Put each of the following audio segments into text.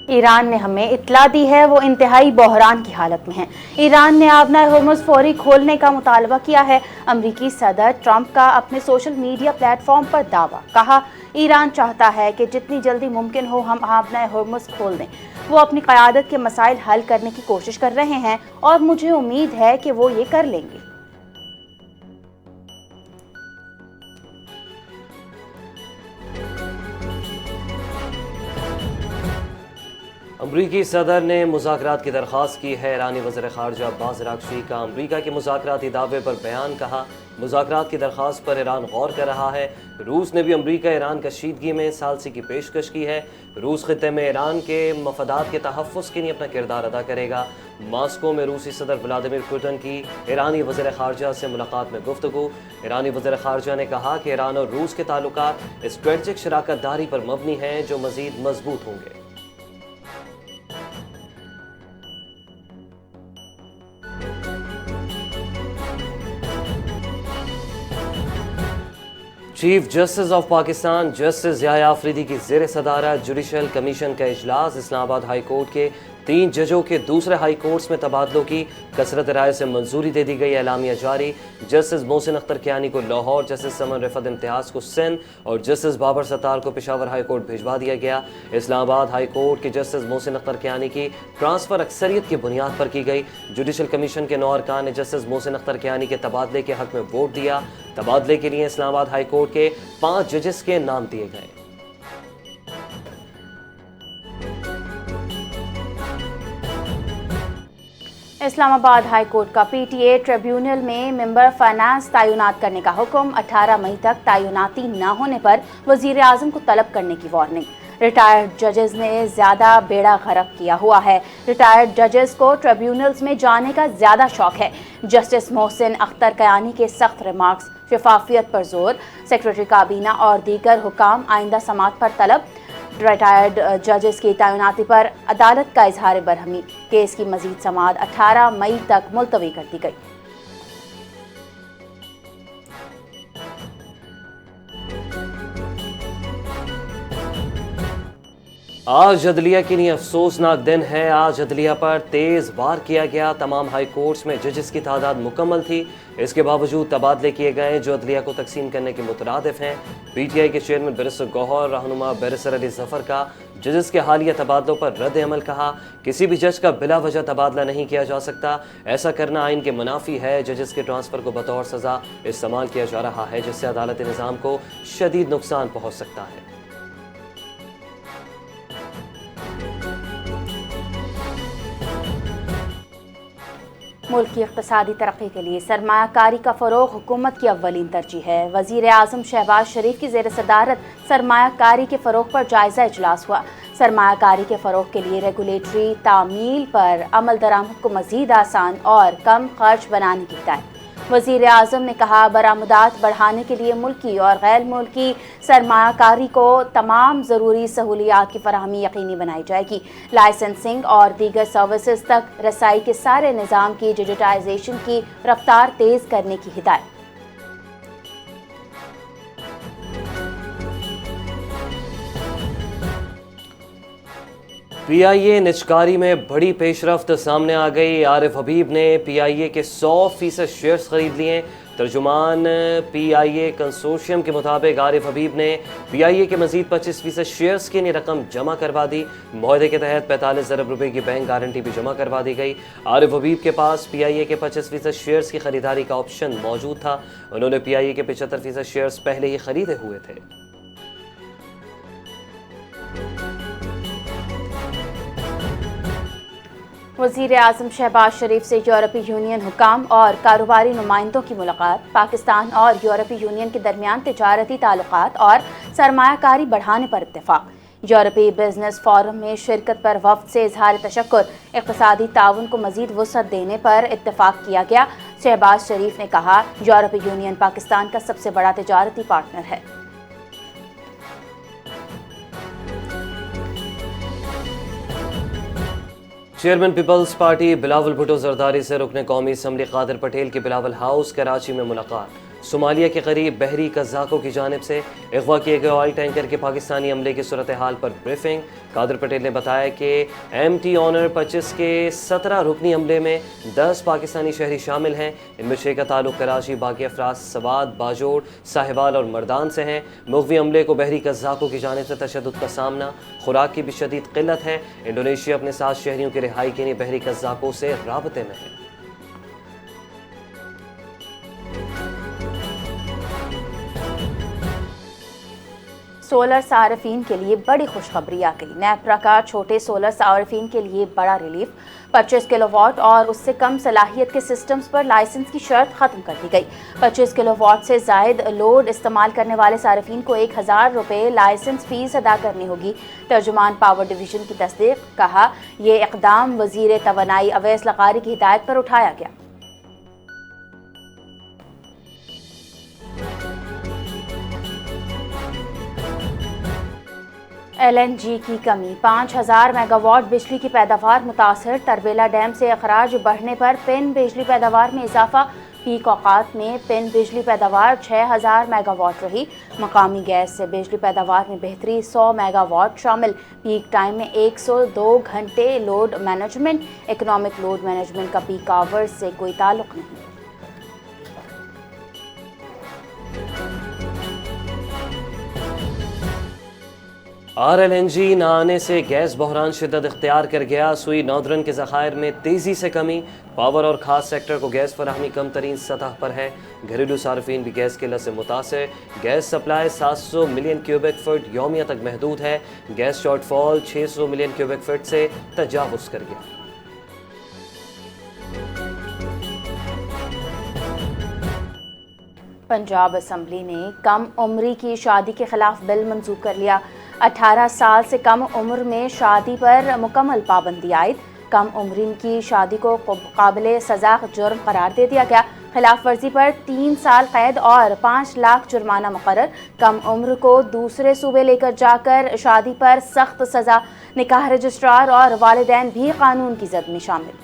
Iran ने हमें इत्तला दी है वो इंतहाई बहरान की हालत में है। ईरान ने आबना होर्मुज़ फौरी खोलने का मुतालबा किया है। अमरीकी सदर ट्रंप का अपने सोशल मीडिया प्लेटफॉर्म पर दावा, कहा ईरान चाहता है कि जितनी जल्दी मुमकिन हो हम आबना होर्मुज़ खोल दें। वो अपनी क़यादत के मसाइल हल करने की कोशिश कर रहे हैं और मुझे उम्मीद है कि वो ये कर लेंगे। अमरीकी सदर ने मुज़ाकरात की दरख्वास्त की है। ईरानी वज़ीर ख़ारजा अब्बास अराग़ची का अमरीका के मुज़ाकराती दावे पर बयान, कहा मुज़ाकरात की दरख्वास्त पर ईरान गौर कर रहा है। रूस ने भी अमरीका ईरान कशीदगी में सालसी की पेशकश की है। रूस ख़ित्ते में ईरान के मफादात के तहफ़्फ़ुज़ के लिए अपना किरदार अदा करेगा। मास्को में रूसी सदर व्लादिमीर पुतिन की ईरानी वज़ीर ख़ारजा से मुलाकात में गुफ्तगू। ईरानी वज़ीर ख़ारजा ने कहा कि ईरान और रूस के ताल्लुकात स्ट्रेटजिक शराकत दारी पर मबनी हैं जो मज़ीद मजबूत होंगे। Chief justice of Pakistan justice Yahya Afridi की ज़ेर सदारत जुडिशल कमीशन का इजलास। इस्लामाबाद हाई कोर्ट के 3 जजों के दूसरे हाई कोर्ट्स में तबादलों की कसरत राय से मंजूरी दे दी गई। एलामिया जारी। जस्टिस मोहसिन अख्तर कियानी को लाहौर, जस्टिस समन रिफत इम्तियाज़ को सिंध और जस्टिस बाबर सत्तार को पेशावर हाई कोर्ट भिजवा दिया गया। इस्लामाबाद हाई कोर्ट के जस्टिस मोहसिन अख्तर कियानी की ट्रांसफ़र अक्सरियत की बुनियाद पर की गई। जुडिशल कमीशन के 9 अरकान ने जस्टिस मोहसिन अख्तर कियानी के तबादले के हक में वोट दिया। तबादले के लिए इस्लामाबाद हाई कोर्ट के 5 जजेस के नाम दिए गए। इस्लामाबाद हाई कोर्ट का पीटीए ट्रिब्यूनल में मेंबर फाइनेंस तैनात करने का हुक्म। 18 मई तक तैनाती न होने पर वजीर आजम को तलब करने की वार्निंग। रिटायर्ड जजेस ने ज्यादा बेड़ा गर्क किया हुआ है। रिटायर्ड जजेस को ट्रिब्यूनल्स में जाने का ज्यादा शौक है। जस्टिस मोहसिन अख्तर कियानी के सख्त रिमार्क्स, शफाफियत पर जोर। सेक्रेटरी काबीना और दीगर हुकाम आइंदा समात पर तलब। रिटायर्ड जजेस की तैनाती पर अदालत का इजहार बरहमी। केस की मजीद समात 18 मई तक मुलतवी कर दी गई। आज अदलिया के लिए अफसोसनाक दिन है। आज अदलिया पर तेज़ वार किया गया। तमाम हाई कोर्ट्स में जजेस की तादाद मुकम्मल थी। इसके बावजूद तबादले किए गए जो अदलिया को तकसीम करने के मुतरादिफ हैं। पीटीआई के चेयरमैन बैरिस्टर गौहर, रहनुमा बैरिस्टर अली जफर का जजेस के हालिया तबादलों पर रद्द अमल, कहा किसी भी जज का बिला वजह तबादला नहीं किया जा सकता। ऐसा करना आइन के मुनाफी है। जजेस के ट्रांसफ़र को बतौर सज़ा इस्तेमाल किया जा रहा है जिससे अदालती निज़ाम को शदीद नुकसान पहुँच सकता है। मुल्क की इक़्तिसादी तरक्की के लिए सरमायाकारी का फ़रोग़ हुकूमत की अव्वलीन तरजीह है। वज़ीर आज़म शहबाज शरीफ की ज़ेर सदारत सरमायाकारी के फ़रोग़ पर जायज़ा इजलास हुआ। सरमायाकारी के फ़रोग़ के लिए रेगुलेटरी तामील पर अमल दरामद को मज़ीद आसान और कम खर्च बनाने की हिदायत। वज़ीर आज़म ने कहा बरामदात बढ़ाने के लिए मुल्की और गैर मुल्की सरमायाकारी को तमाम ज़रूरी सहूलियात की फराहमी यकीनी बनाई जाएगी। लाइसेंसिंग और दीगर सर्विसेज तक रसाई के सारे निज़ाम की डिजिटाइजेशन की रफ्तार तेज़ करने की हिदायत। पीआईए निजकारी में बड़ी पेशरफ्त सामने आ गई। आरिफ हबीब ने पीआईए के 100% शेयर्स खरीद लिए। तर्जुमान पीआईए कंसोर्शियम के मुताबिक आरिफ हबीब ने पीआईए के मजीद 25% शेयर्स के लिए रकम जमा करवा दी। मुआहदे के तहत 45 अरब रुपए की बैंक गारंटी भी जमा करवा दी गई। आरिफ हबीब के पास पीआईए के 25% शेयर्स की खरीदारी का ऑप्शन मौजूद था। उन्होंने पीआईए के 75% शेयर्स पहले ही खरीदे हुए थे। वज़ीर आज़म शहबाज शरीफ से यूरोपीय यूनियन हुकाम और कारोबारी नुमाइंदों की मुलाकात। पाकिस्तान और यूरोपीय यूनियन के दरमियान तिजारती ताल्लुकात और सरमायाकारी बढ़ाने पर इत्तेफाक। यूरोपीय बिजनेस फोरम में शिरकत पर वफ्द से इजहार तशक्कुर। इक़्तिसादी ताउन को मज़ीद वुसअत देने पर इत्तेफाक किया गया। शहबाज शरीफ ने कहा यूरोपीय यूनियन पाकिस्तान का सबसे बड़ा तिजारती पार्टनर है। चेयरमैन पीपल्स पार्टी बिलावल भुट्टो जरदारी से रुकने कौमी असम्बली कादिर पटेल के बिलावल हाउस कराची में मुलाकात। सोमालिया के करीब बहरी कज़ाकों की जानिब से अगवा किए गए ऑयल टैंकर के पाकिस्तानी हमले की सूरत हाल पर ब्रीफिंग। कादर पटेल ने बताया कि MT ऑनर 25 के 17 रुकनी हमले में 10 पाकिस्तानी शहरी शामिल हैं। इनमें 6 का ताल्लुक कराची, बाकी अफराद सवाद, बाजोड़, साहिवाल और मर्दान से हैं। मुगवी हमले को बहरी कज़ाकों की जानिब से तशद्दुद का सामना, खुराक की भी शदीद किल्लत है। इंडोनेशिया अपने 7 शहरियों की रिहाई के लिए बहरी कज़ाकों से राबते में है। सोलर सार्फिन के लिए बड़ी खुशखबरी आ गई। नेपरा का छोटे सोलर सार्फिन के लिए बड़ा रिलीफ। 25 किलोवाट और उससे कम सलाहियत के सिस्टम्स पर लाइसेंस की शर्त खत्म कर दी गई। 25 किलोवाट से जायद लोड इस्तेमाल करने वाले सार्फिन को 1000 रुपये लाइसेंस फीस अदा करनी होगी। तर्जुमान पावर डिवीजन की तस्दीक। कहा, यह इकदाम वजीर तवानाई अवैस लकारी की हिदायत पर उठाया गया। LNG की कमी, 5000 मेगावाट बिजली की पैदावार मुतासर। तरबेला डैम से अखराज बढ़ने पर पिन बिजली पैदावार में इजाफा। पीक औकात में पिन बिजली पैदावार 6000 मेगावाट रही। मकामी गैस से बिजली पैदावार में बेहतरी, 100 मेगावाट शामिल। पीक टाइम में 102 घंटे load management. Economic load management का पीक आवर्स से कोई ताल्लुक नहीं। RLNG न आने से गैस बहरान शिद्दत इख्तियार कर गया। सुई नॉर्दर्न के ज़खायर में तेज़ी से कमी। पावर और ख़ास सेक्टर को गैस फराहमी कम तरीन सतह पर है। घरेलू सार्फिन भी गैस किल्लत से मुतासर। Gas supply 700 million cubic foot यौमिया तक महदूद है। Gas shortfall 600 million cubic foot से तजावुज़ कर गया। पंजाब असम्बली ने कम उम्री की शादी के खिलाफ बिल मंजूर कर लिया। 18 साल से कम उम्र में शादी पर मुकम्मल पाबंदी आयद। कम उम्री की शादी को काबिल सज़ा जुर्म करार दे दिया गया। खिलाफ वर्जी पर 3 साल कैद और 5 लाख जुर्माना मुकर्रर। कम उम्र को दूसरे सूबे लेकर जाकर शादी पर सख्त सज़ा। निकाह रजिस्ट्रार और वालिदैन भी कानून की जद में शामिल।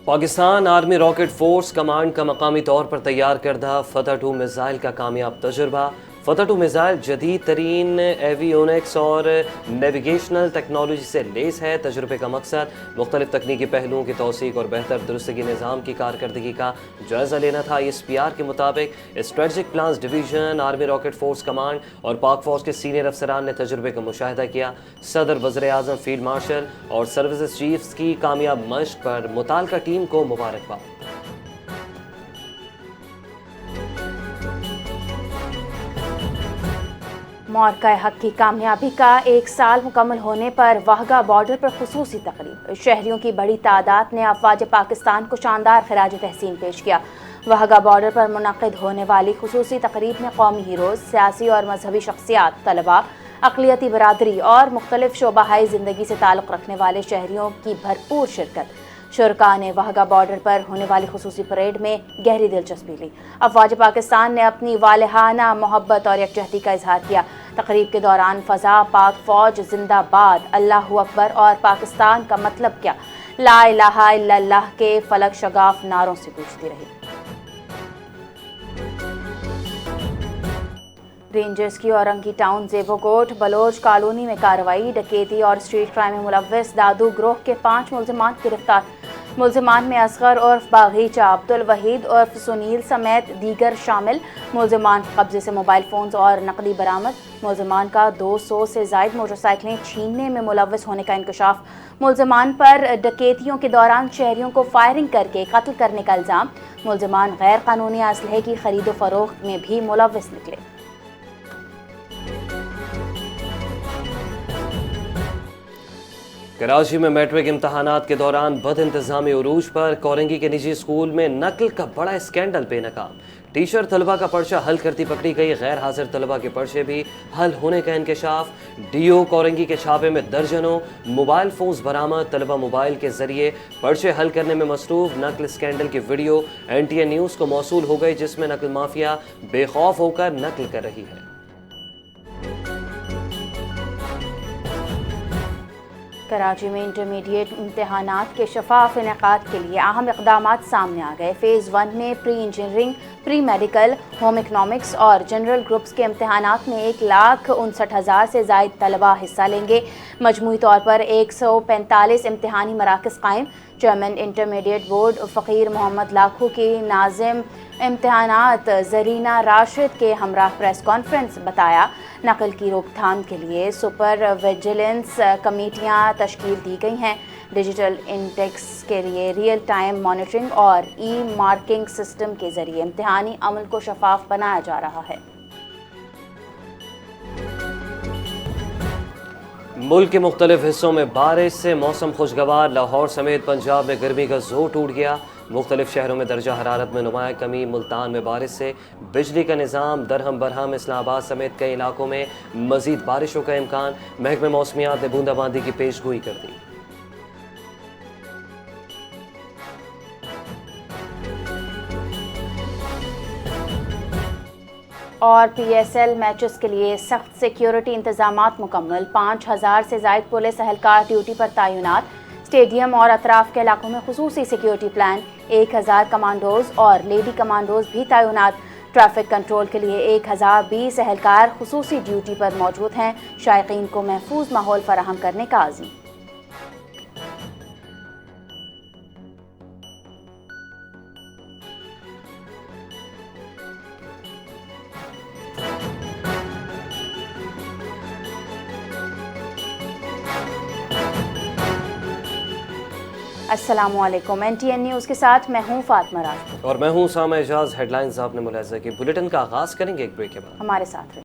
Pakistan army rocket force command का मकामी तौर पर तैयार करदा फतह 2 मिसाइल का कामयाब तजुर्बा। फतह 2 मिसाइल जदीद तरीन एवियोनिक्स और नेविगेशनल टेक्नोलॉजी से लेस है। तजुर्बे का मकसद मुख्तलिफ तकनीकी पहलुओं की तौसीक और बेहतर दुरुस्तगी निज़ाम की कारकर्दगी का जायज़ा लेना था। SPR के मुताबिक strategic plans division, army rocket force command और पाक फौज के सीनियर अफसरान ने तजुर्बे का मुशाहिदा किया। सदर, वज़ीर आज़म, फील्ड मार्शल और सर्विसेज चीफ्स की कामयाब मशक पर मुताल्लिका टीम को मुबारकबाद। मौरका हक की कामयाबी का 1 साल मुकम्मल होने पर वाहगा बॉर्डर पर खुसूसी तकरीब। शहरियों की बड़ी तादाद ने अफवाज पाकिस्तान को शानदार खिराज तहसीन पेश किया। वाहगा बॉर्डर पर मुनक़िद होने वाली खुसूसी तकरीब में कौमी हीरोज़, सियासी और मजहबी शख्सियात, तलबा, अक़लियती बरादरी और मुख्तलिफ शोबाहाई ज़िंदगी से ताल्लुक़ रखने वाले शहरियों की भरपूर शिरकत। शुरका ने वाहगा बॉर्डर पर होने वाली खुसूसी परेड में गहरी दिलचस्पी ली। अफवाज पाकिस्तान ने अपनी वालिहाना मोहब्बत और यकजहती का इजहार किया। तकरीब के दौरान फ़ज़ा, पाक फ़ौज जिंदाबाद, अल्लाहु अकबर और पाकिस्तान का मतलब क्या, ला इलाहा इल्लल्लाह के फलक शगाफ नारों से गूंजती रही। रेंजर्स की औरंगी टाउन ज़ेबोकोट बलोच कॉलोनी में कार्रवाई। डकैती और स्ट्रीट क्राइम में मुलव्वस दादू ग्रोह के 5 मुलजिमान गिरफ्तार। मुलजिमान में असगर उर्फ बागीचा, अब्दुल वहीद उर्फ सुनील समेत दीगर शामिल। मुलजिमान के कब्जे से मोबाइल फ़ोन्स और नकदी बरामद। मुलजिमान का 200 से ज़ायद मोटरसाइकिलें छीनने में मुलव्वस होने का इंकशाफ। मुलजिमान पर डकैतियों के दौरान शहरियों को फायरिंग करके कत्ल करने का इल्ज़ाम। मुलजिमान गैर कानूनी असलहे की खरीदो फरोख्त में भी मुलव्वस निकले। कराची में मैट्रिक इम्तहानात के दौरान बद इंतजामी उरूज पर। कोरंगी के निजी स्कूल में नकल का बड़ा स्कैंडल बेनकाम। टीचर तलबा का पर्चा हल करती पकड़ी गई। गैर हाजिर तलबा के पर्चे भी हल होने का इंकशाफ। DO कोरंगी के छापे में दर्जनों मोबाइल फोन्स बरामद। तलबा मोबाइल के जरिए पर्चे हल करने में मसरूफ। नकल स्कैंडल की वीडियो NTA न्यूज़ को मौसूल हो गई, जिसमें नकल माफिया बेखौफ होकर नकल कर रही है। कराची में इंटरमीडिएट इम्तहानात के शफाफ इनेकाद के लिए अहम इक़दामात सामने आ गए। फ़ेज़ 1 में pre engineering, pre medical, home economics और जनरल ग्रुप्स के इम्तहानात में 1,59,000 से ज़ायद तलबा हिस्सा लेंगे। मजमूई तौर पर 145 इम्तहानी मराकज़ कायम। चेयरमैन इंटरमीडिएट बोर्ड फ़कीर मोहम्मद लाखू की नाज़िम इम्तहानात ज़रीना राशिद के हमरा प्रेस कॉन्फ्रेंस बताया, नकल की रोकथाम के लिए सुपर विजिलेंस कमेटियाँ तश्कील दी गई हैं। डिजिटल इंडेक्स के लिए रियल टाइम मॉनिटरिंग और ई मार्किंग सिस्टम के ज़रिए इम्तहानी अमल को शफाफ बनाया जा रहा है। मुल्क के मुख्तलिफ हिस्सों में बारिश से मौसम खुशगवार। लाहौर समेत पंजाब में गर्मी का जोर टूट गया। मुख्तलिफ शहरों में दर्जा हरारत में नुमाया कमी। मुल्तान में बारिश से बिजली का निज़ाम दरहम बरहम। इस्लामाबाद समेत कई इलाकों में मजीद बारिशों का इम्कान। महकमे मौसमियात ने बूंदाबांदी की पेशगोई कर दी। और PSL मैचेस के लिए सख्त सिक्योरिटी इंतजामात मुकम्मल। 5,000 से ज़ायद पुलिस एहलकार ड्यूटी पर तैनात। स्टेडियम और अतराफ के इलाकों में खुसूसी सिक्योरिटी प्लान। 1,000 कमांडोज और लेडी कमांडोज भी तैनात। ट्रैफिक कंट्रोल के लिए 1,020 एहलकार खुसूसी ड्यूटी पर मौजूद हैं। शायकीन को महफूज माहौल फराहम करने का आज़म। अस्सलामुअलैकुम। NTN न्यूज़ के साथ मैं हूँ फातिमा राजपूत और मैं हूँ सामा एजाज। हेडलाइंस आपने मुलाहिजा की। बुलेटिन का आगाज़ करेंगे एक ब्रेक के बाद। हमारे साथ रहे।